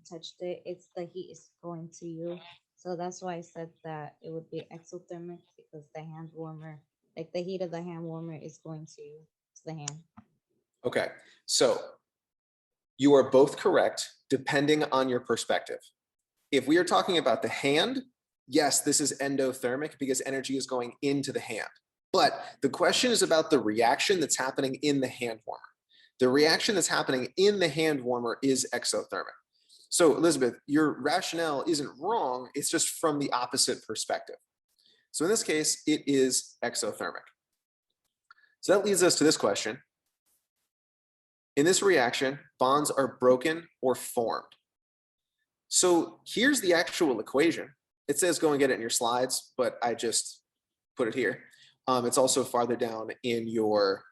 touched it, it's the heat is going to you. So that's why I said that it would be exothermic because the hand warmer, like the heat of the hand warmer, is going to you, to the hand. Okay, so you are both correct depending on your perspective. If we are talking about the hand, yes, this is endothermic because energy is going into the hand. But the question is about the reaction that's happening in the hand warmer. The reaction that's happening in the hand warmer is exothermic. So Elizabeth, your rationale isn't wrong, it's just from the opposite perspective. So in this case, it is exothermic. So that leads us to this question. In this reaction, bonds are broken or formed. So here's the actual equation. It says go and get it in your slides, but I just put it here. It's also farther down in your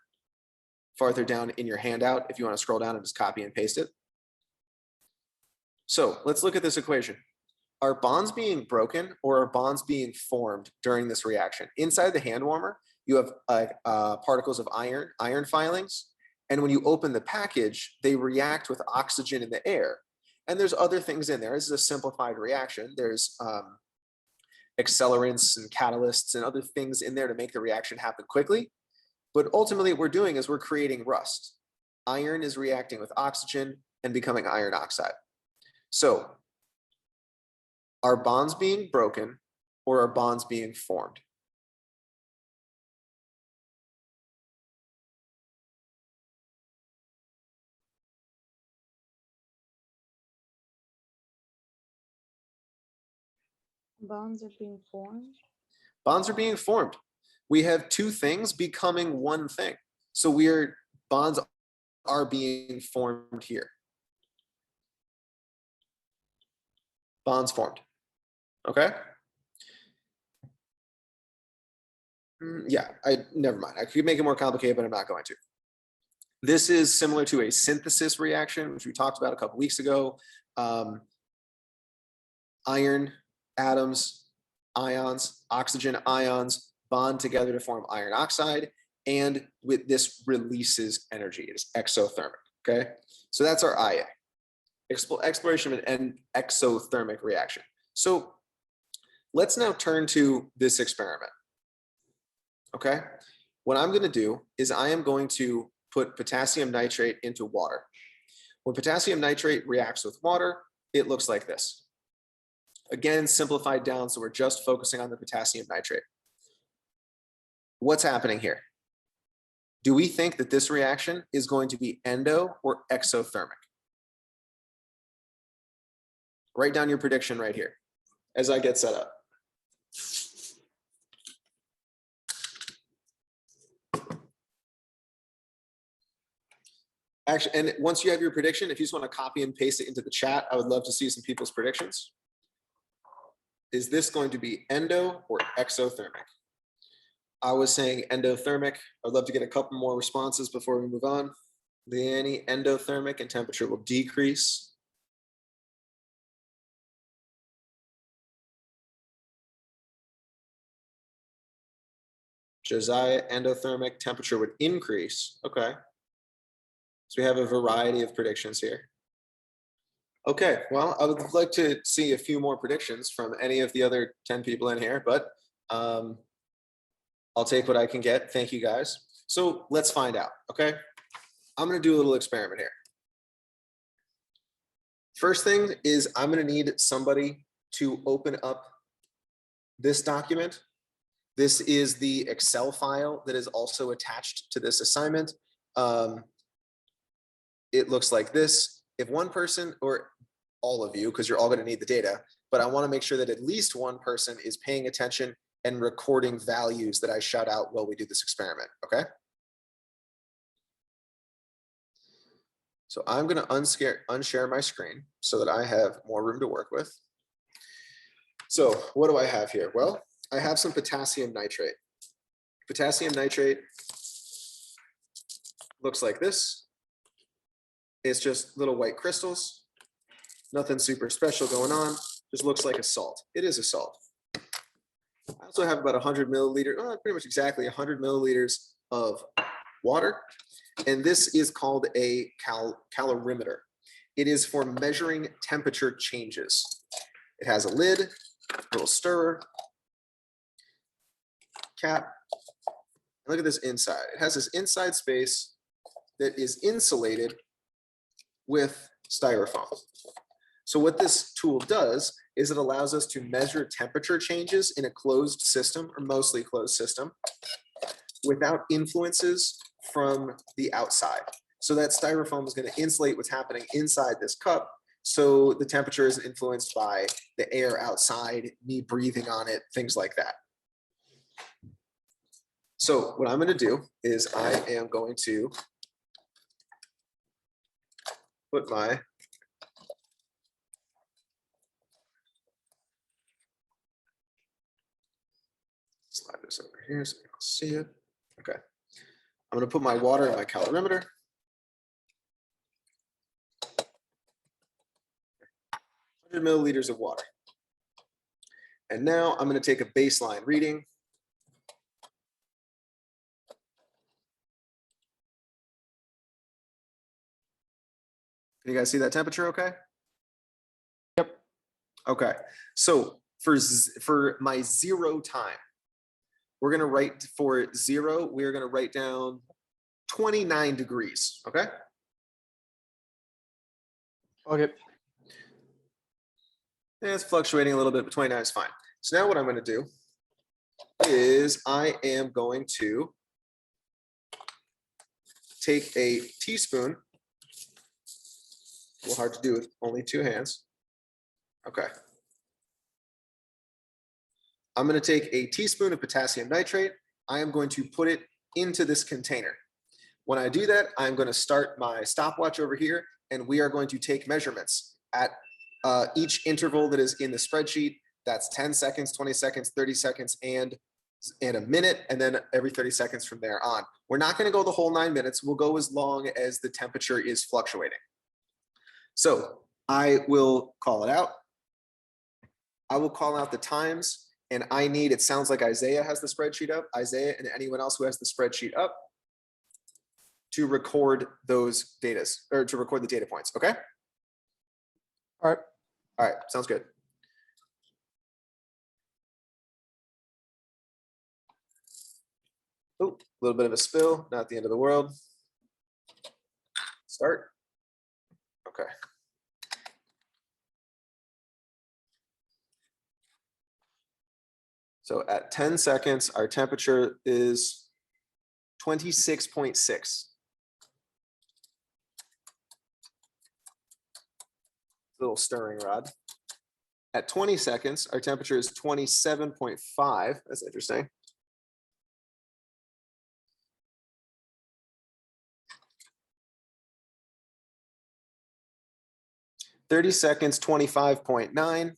handout if you want to scroll down and just copy and paste it. So let's look at this equation. Are bonds being broken or are bonds being formed during this reaction? Inside the hand warmer, you have particles of iron filings. And when you open the package, they react with oxygen in the air. And there's other things in there. This is a simplified reaction. There's accelerants and catalysts and other things in there to make the reaction happen quickly. But ultimately what we're doing is we're creating rust. Iron is reacting with oxygen and becoming iron oxide. So are bonds being broken or are bonds being formed? Bonds are being formed. Bonds are being formed. We have two things becoming one thing. So bonds are being formed here. Bonds formed. Okay. Yeah, never mind. I could make it more complicated, but I'm not going to. This is similar to a synthesis reaction, which we talked about a couple weeks ago. Iron atoms, ions, oxygen ions bond together to form iron oxide, and with this releases energy. It is exothermic. Okay, so that's our IA. Exploration of an exothermic reaction. So let's now turn to this experiment. Okay, what I'm going to do is I am going to put potassium nitrate into water. When potassium nitrate reacts with water, it looks like this. Again, simplified down, so we're just focusing on the potassium nitrate. What's happening here? Do we think that this reaction is going to be endo or exothermic? Write down your prediction right here as I get set up. Actually, and once you have your prediction, if you just want to copy and paste it into the chat, I would love to see some people's predictions. Is this going to be endo or exothermic? I was saying endothermic. I'd love to get a couple more responses before we move on. Danny, endothermic, and temperature will decrease. Josiah, endothermic, temperature would increase. Okay. So we have a variety of predictions here. Okay, well, I would like to see a few more predictions from any of the other 10 people in here, but I'll take what I can get. Thank you guys. So let's find out, okay? I'm gonna do a little experiment here. First thing is I'm gonna need somebody to open up this document. This is the Excel file that is also attached to this assignment. It looks like this. If one person, or all of you, because you're all going to need the data, but I want to make sure that at least one person is paying attention and recording values that I shout out while we do this experiment, okay? So I'm going to unshare my screen so that I have more room to work with. So what do I have here? Well, I have some potassium nitrate. Potassium nitrate looks like this. It's just little white crystals. Nothing super special going on. Just looks like a salt. It is a salt. I also have about 100 milliliters, pretty much exactly 100 milliliters of water. And this is called a calorimeter. It is for measuring temperature changes. It has a lid, a little stirrer, cap. Look at this inside. It has this inside space that is insulated with styrofoam. So what this tool does is it allows us to measure temperature changes in a closed system, or mostly closed system, without influences from the outside. So that styrofoam is going to insulate what's happening inside this cup, so the temperature isn't influenced by the air outside, me breathing on it, things like that. So what I'm going to do is I am going to put my slide this over here so you can see it. Okay. I'm going to put my water in my calorimeter. Milliliters of water. And now I'm going to take a baseline reading. Can you guys see that temperature okay? Yep. Okay. So for my 0 time, we're going to write for 0, we're going to write down 29 degrees. Okay. Okay. And it's fluctuating a little bit, but 29 is fine. So now what I'm going to do is I am going to take a teaspoon. A little hard to do with only 2 hands. Okay. I'm going to take a teaspoon of potassium nitrate. I am going to put it into this container. When I do that, I'm going to start my stopwatch over here, and we are going to take measurements at each interval that is in the spreadsheet. That's 10 seconds, 20 seconds, 30 seconds, and a minute, and then every 30 seconds from there on. We're not going to go the whole 9 minutes. We'll go as long as the temperature is fluctuating. So I will call it out. I will call out the times, and I need, it sounds like Isaiah has the spreadsheet up, Isaiah and anyone else who has the spreadsheet up, to record those data, or to record the data points, okay? All right. All right, sounds good. Oh, a little bit of a spill, not the end of the world. Start. Okay. So at 10 seconds, our temperature is 26.6. Little stirring rod. At 20 seconds, our temperature is 27.5. That's interesting. Thirty seconds, 25.9.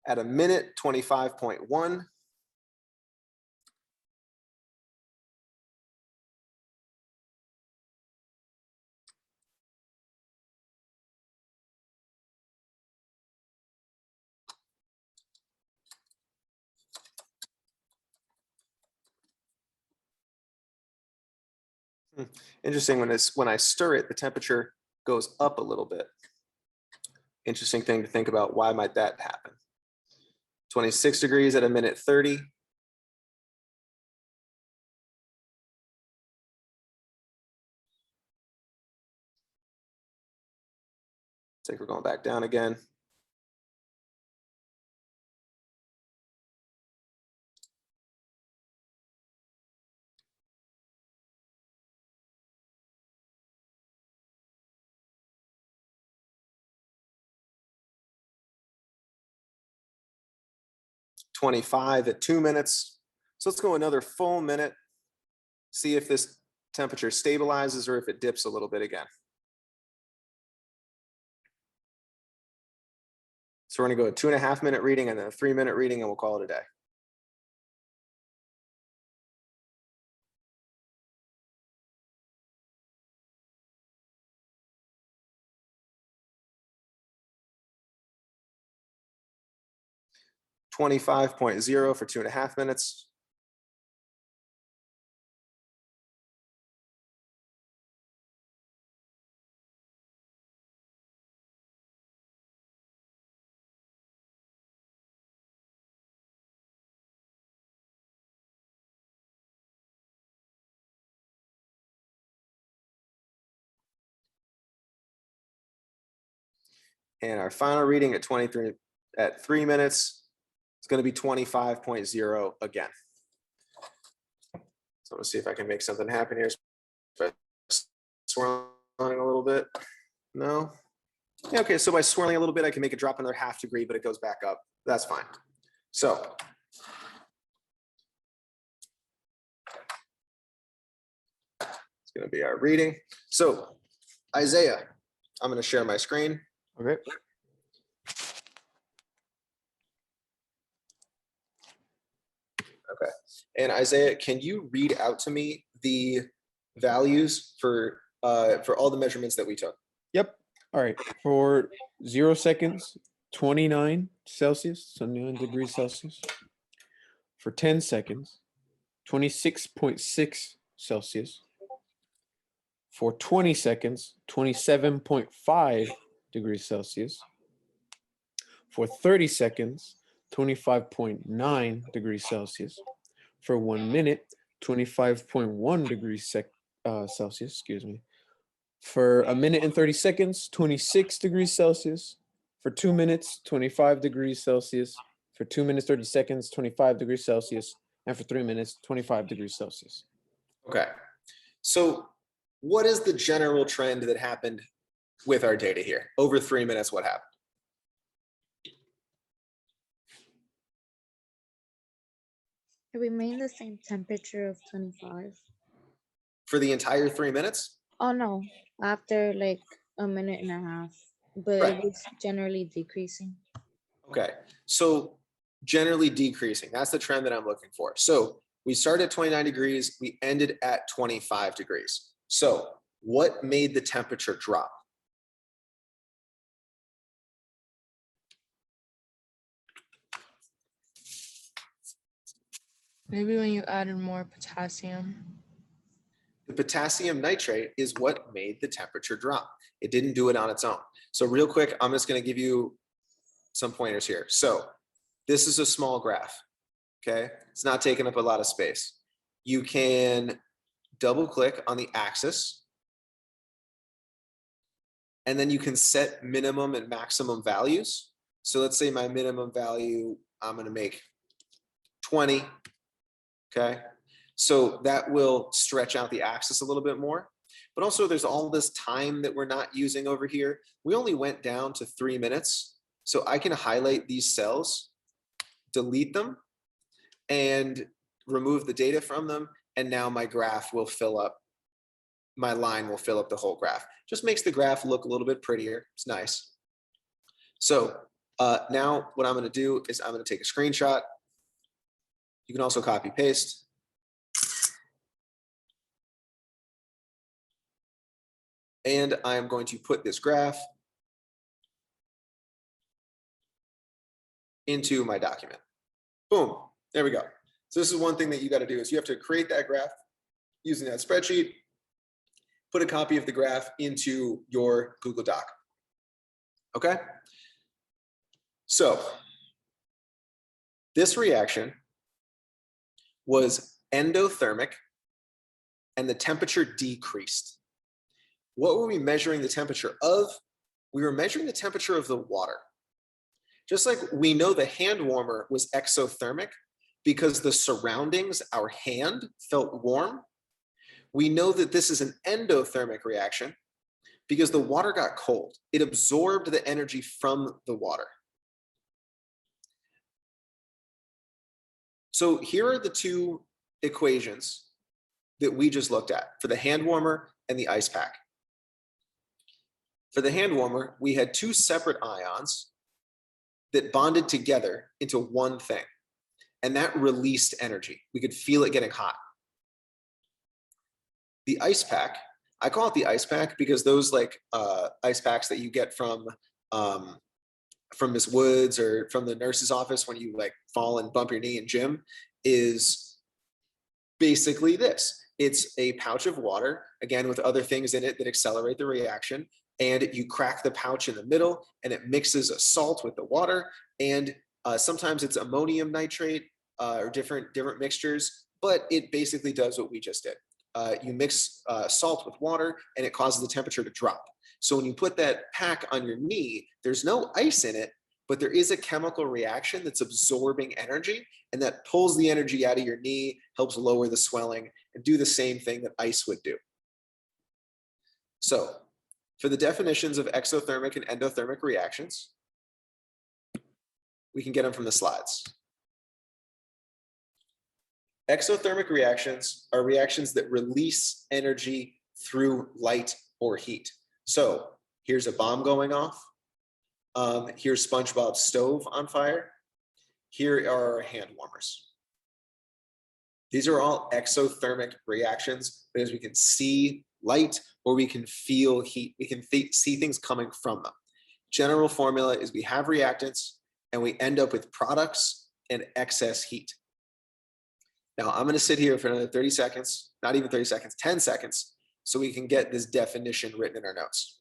At a minute, 25.1. Interesting, when I stir it, the temperature goes up a little bit. Interesting thing to think about, why might that happen? 26 degrees at a minute 30. I think we're going back down again. .25 at 2 minutes. So let's go another full minute, see if this temperature stabilizes or if it dips a little bit again. So we're gonna go a 2.5 minute reading and then a 3 minute reading, and we'll call it a day. $25.0 for 2.5 minutes. And our final reading at 3 minutes is going to be 25.0 again. So let's see if I can make something happen here. Swirling a little bit. No. Yeah, okay, so by swirling a little bit, I can make it drop another 1/2 degree, but it goes back up. That's fine. So it's going to be our reading. So Isaiah, I'm going to share my screen. Okay. Okay. And Isaiah, can you read out to me the values for all the measurements that we took? Yep. All right. For 0 seconds, 29 Celsius, 29 degrees Celsius. For 10 seconds, 26.6 Celsius. For 20 seconds, 27.5 degrees Celsius. For 30 seconds, 25.9 degrees Celsius. For 1 minute, 25.1 degrees Celsius, excuse me. For a minute and 30 seconds, 26 degrees Celsius. For 2 minutes, 25 degrees Celsius. For 2 minutes, 30 seconds, 25 degrees Celsius. And for 3 minutes, 25 degrees Celsius. Okay. So what is the general trend that happened with our data here? Over 3 minutes, what happened? It remained the same temperature of 25. For the entire 3 minutes? Oh no, after like a minute and a half, but Right. it was generally decreasing. Okay. So generally decreasing. That's the trend that I'm looking for. So we started at 29 degrees. We ended at 25 degrees. So what made the temperature drop? Maybe when you added more potassium. The potassium nitrate is what made the temperature drop. It didn't do it on its own. So real quick, I'm just going to give you some pointers here. So this is a small graph. Okay. It's not taking up a lot of space. You can double click on the axis, and then you can set minimum and maximum values. So let's say my minimum value, I'm going to make 20. Okay. So that will stretch out the axis a little bit more. But also there's all this time that we're not using over here. We only went down to 3 minutes. So I can highlight these cells, delete them, and remove the data from them. And now my graph will fill up, my line will fill up the whole graph. Just makes the graph look a little bit prettier. It's nice. So now what I'm going to do is I'm going to take a screenshot. You can also copy paste. And I'm going to put this graph into my document. Boom, there we go. So this is one thing that you got to do is you have to create that graph using that spreadsheet, put a copy of the graph into your Google Doc. Okay. So this reaction was endothermic and the temperature decreased. What were we measuring the temperature of? We were measuring the temperature of the water. Just like we know the hand warmer was exothermic because the surroundings, our hand, felt warm. We know that this is an endothermic reaction because the water got cold. It absorbed the energy from the water. So here are the two equations that we just looked at for the hand warmer and the ice pack. For the hand warmer, we had two separate ions. that bonded together into one thing. And that released energy. We could feel it getting hot. The ice pack, I call it the ice pack because those like ice packs that you get from Miss Woods or from the nurse's office when you like fall and bump your knee in gym is basically this. It's a pouch of water, again, with other things in it that accelerate the reaction. And you crack the pouch in the middle and it mixes a salt with the water. And sometimes it's ammonium nitrate or different mixtures, but it basically does what we just did. You mix salt with water and it causes the temperature to drop. So when you put that pack on your knee, there's no ice in it, but there is a chemical reaction that's absorbing energy and that pulls the energy out of your knee, helps lower the swelling, and do the same thing that ice would do. So for the definitions of exothermic and endothermic reactions, we can get them from the slides. Exothermic reactions are reactions that release energy through light or heat. So here's a bomb going off. Here's SpongeBob's stove on fire. Here are our hand warmers. These are all exothermic reactions because we can see light or we can feel heat. We can see things coming from them. General formula is we have reactants and we end up with products and excess heat. Now I'm going to sit here for another 30 seconds, not even 30 seconds, 10 seconds, so we can get this definition written in our notes.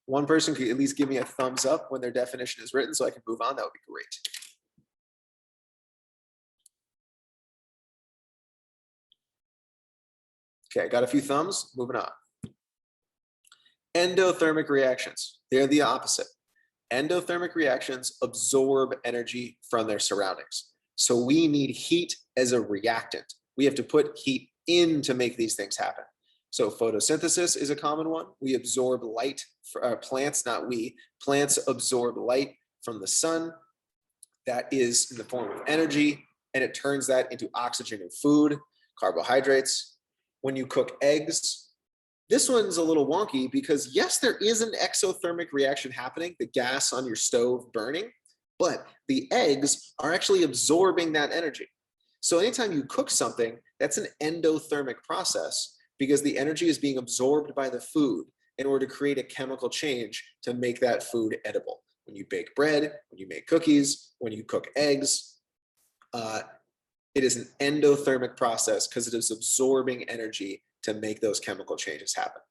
One person could at least give me a thumbs up when their definition is written so I can move on. That would be great. Okay, got a few thumbs, moving on. Endothermic reactions, they're the opposite. Endothermic reactions absorb energy from their surroundings. So we need heat as a reactant. We have to put heat in to make these things happen. So photosynthesis is a common one. We absorb light, plants, not we, plants absorb light from the sun. That is in the form of energy, and it turns that into oxygen and food, carbohydrates. When you cook eggs, this one's a little wonky because yes, there is an exothermic reaction happening, the gas on your stove burning, but the eggs are actually absorbing that energy. So anytime you cook something, that's an endothermic process because the energy is being absorbed by the food in order to create a chemical change to make that food edible. When you bake bread, when you make cookies, when you cook eggs, it is an endothermic process because it is absorbing energy to make those chemical changes happen.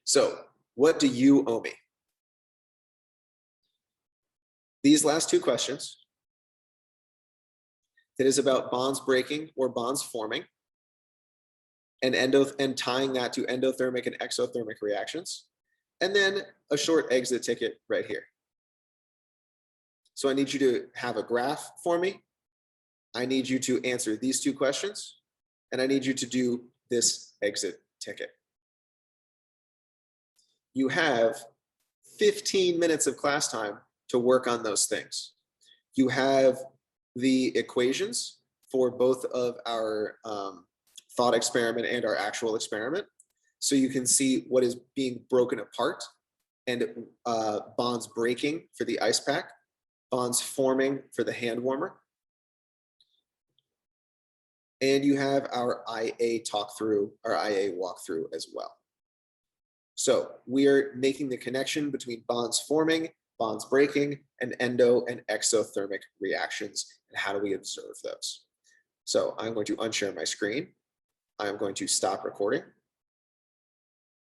So what do you owe me? These last two questions, that is about bonds breaking or bonds forming and tying that to endothermic and exothermic reactions, and then a short exit ticket right here. So I need you to have a graph for me. I need you to answer these two questions, and I need you to do this exit ticket. You have 15 minutes of class time to work on those things. You have the equations for both of our thought experiment and our actual experiment. So you can see what is being broken apart and bonds breaking for the ice pack, bonds forming for the hand warmer. And you have our IA talk through, our IA walkthrough as well. So we are making the connection between bonds forming, bonds breaking, and endo and exothermic reactions, and how do we observe those? So I'm going to unshare my screen. I'm going to stop recording.